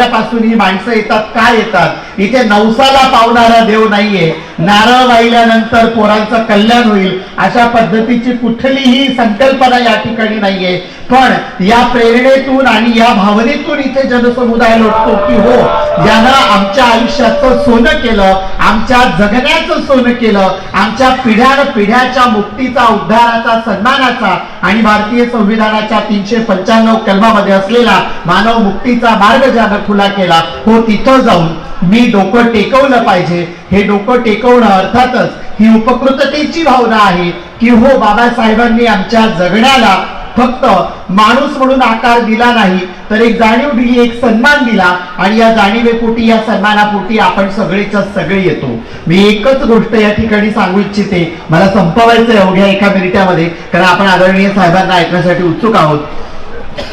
पासून ही माणसं येतात, का येतात? इथे नवसाला पावणारा देव नाहीये. नारळ वाहिल्यानंतर पोरांचं कल्याण होईल अशा पद्धतीची कुठलीही संकल्पना या ठिकाणी नाहीये. पण या प्रेरणेतून आणि या भावनेतून इथे जनसमुदाय लोटतो की हो, ज्यानं आमच्या आयुष्याचं सोनं केलं, आमच्या जगण्याचं सोनं केलं, आमच्या पिढ्याच्या मुक्तीचा, उद्धाराचा, सन्मानाचा आणि भारतीय संविधानाच्या 395 कलमामध्ये असलेला मानव मुक्तीचा मार्ग ज्यानं खुला केला, हो तिथं जाऊन मी डोकं टेकवलं पाहिजे. हे डोकं टेकवणं अर्थातच ही उपकृततेची भावना आहे की हो, बाबासाहेबांनी आमच्या जगण्याला फक्त माणूस म्हणून आकार दिला नाही, तर एक जाणीव दिली, एक सन्मान दिला. आणि या जाणीवेपोटी, या सन्मानापोटी आपण सगळेच्या सगळे येतो. मी एकच गोष्ट या ठिकाणी सांगू इच्छिते, मला संपवायचं अवघ्या एका मिनिटामध्ये, कारण आपण आदरणीय साहेबांना ऐकण्यासाठी उत्सुक आहोत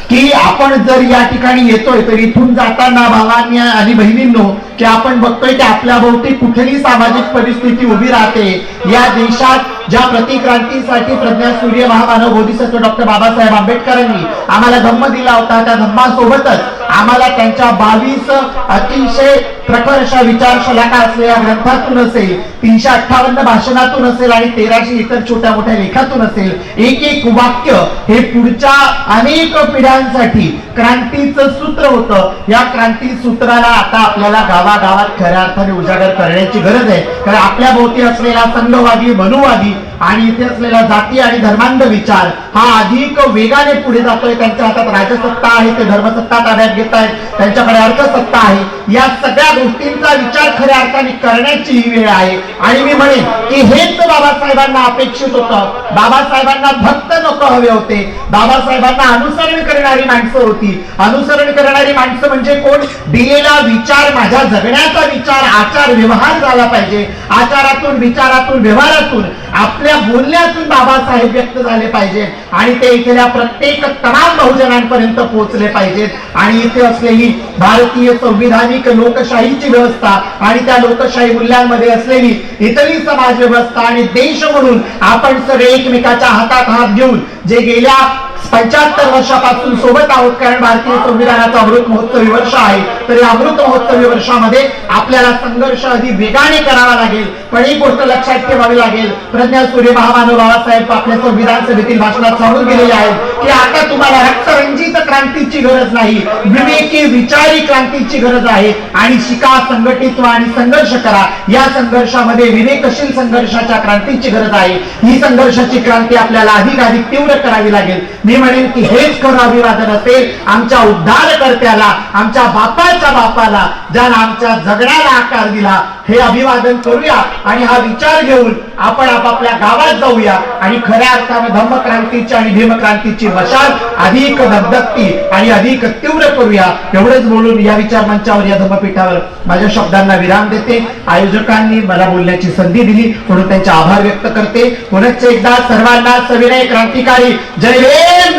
की आपण जर या ठिकाणी येतोय तर इथून जाताना भावांनी आणि बहिणींनो, की आपण बघतोय की आपल्या भोवती कुठली सामाजिक परिस्थिती उभी राहते. या देशात ज्या प्रतिक्रांतीसाठी प्रज्ञासूर्य महामानव बोधिसत्व डॉक्टर बाबासाहेब आंबेडकरांनी आम्हाला धम्म दिला होता, त्या धम्मासोबतच आम्हाला त्यांच्या 22 अतिशय प्रखर अशा विचार शलाका असलेल्या ग्रंथातून असेल, 358 भाषणातून असेल आणि 1300 इतर छोट्या मोठ्या लेखातून असेल, एक एक वाक्य हे पुढच्या अनेक पिढ्यांसाठी क्रांतीचं सूत्र होतं. या क्रांती सूत्राला आता आपल्याला गावागावात खऱ्या अर्थाने उजागर करण्याची गरज आहे. कारण आपल्या भोवती असलेला संघवादी, मनुवादी आणि इथे असलेला जाती आणि धर्मांध विचार हा अधिक वेगाने पुढे जातोय. त्यांच्या हातात राजसत्ता आहे, ते धर्मसत्ता ताब्यात घेत आहेत, त्यांच्याकडे अर्थसत्ता आहे. या सगळ्या गोष्टींचा विचार खऱ्या अर्थाने करण्याची ही वेळ आहे. आणि मी म्हणेन की हेच बाबासाहेबांना अपेक्षित होतं. बाबासाहेबांना भक्त नको हवे होते, बाबासाहेबांना अनुसरण करणारी माणसं होती. अनुसरण करणारी माणसं म्हणजे कोण? दिलेला विचार, माझ्या जगण्याचा विचार, आचार व्यवहार झाला पाहिजे. आचारातून, विचारातून, व्यवहारातून, आपल्या बोलण्यातून बाबासाहेब व्यक्त झाले पाहिजे आणि ते इथल्या प्रत्येक तमाम बहुजनांपर्यंत पोहोचले पाहिजेत. आणि इथे असलेली भारतीय संविधानिक लोकशाहीची व्यवस्था आणि त्या लोकशाही मूल्यांमध्ये असलेली इतरही समाज व्यवस्था आणि देश म्हणून आपण सगळे एकमेकाच्या हातात हात घेऊन जे गेल्या 75 वर्षापासून सोबत आहोत, कारण भारतीय संविधानाचा अमृत महोत्सवी वर्ष आहे, तर या अमृत महोत्सवी वर्षामध्ये आपल्याला संघर्ष अधिक वेगाने करावा लागेल. पण एक गोष्ट लक्षात ठेवावी लागेल, प्रज्ञासूर्य महामानव बाबासाहेब आपल्या संविधान सभेतील भाषणात सांगून गेलेले आहेत की आता तुम्हाला रक्तरंजित क्रांतीची गरज नाही, विवेकी विचारी क्रांतीची गरज आहे. आणि शिका, संघटित व्हा आणि संघर्ष करा. या संघर्षामध्ये विवेकशील संघर्षाच्या क्रांतीची गरज आहे. ही संघर्षाची क्रांती आपल्याला अधिक तीव्र करावी लागेल. मी म्हणेन की हेच खरं अभिवादन असेल आमच्या उद्धारकर्त्याला, आमच्या बापाच्या बापाला, ज्यानं आमच्या जगण्याला आकार दिला. हे अभिवादन करूया आणि हा विचार घेऊन आपण आपापल्या गावात जाऊया आणि खऱ्या अर्थाने धम्मक्रांतीची आणि भीमक्रांतीची मशाल अधिक धगधगती आणि अधिक तीव्र करूया. एवढंच बोलून या विचार मंचावर, या धम्मपीठावर माझ्या शब्दांना विराम देते. आयोजकांनी मला बोलण्याची संधी दिली म्हणून त्यांचे आभार व्यक्त करते. पुनश्च एकदा सर्वांना सविनय क्रांतिकारी जय भीम.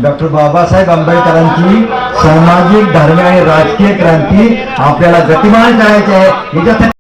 डॉक्टर बाबासाहेब आंबेडकरांची सामाजिक, धार्मिक आणि राजकीय क्रांती आपल्याला गतिमान करायची आहे.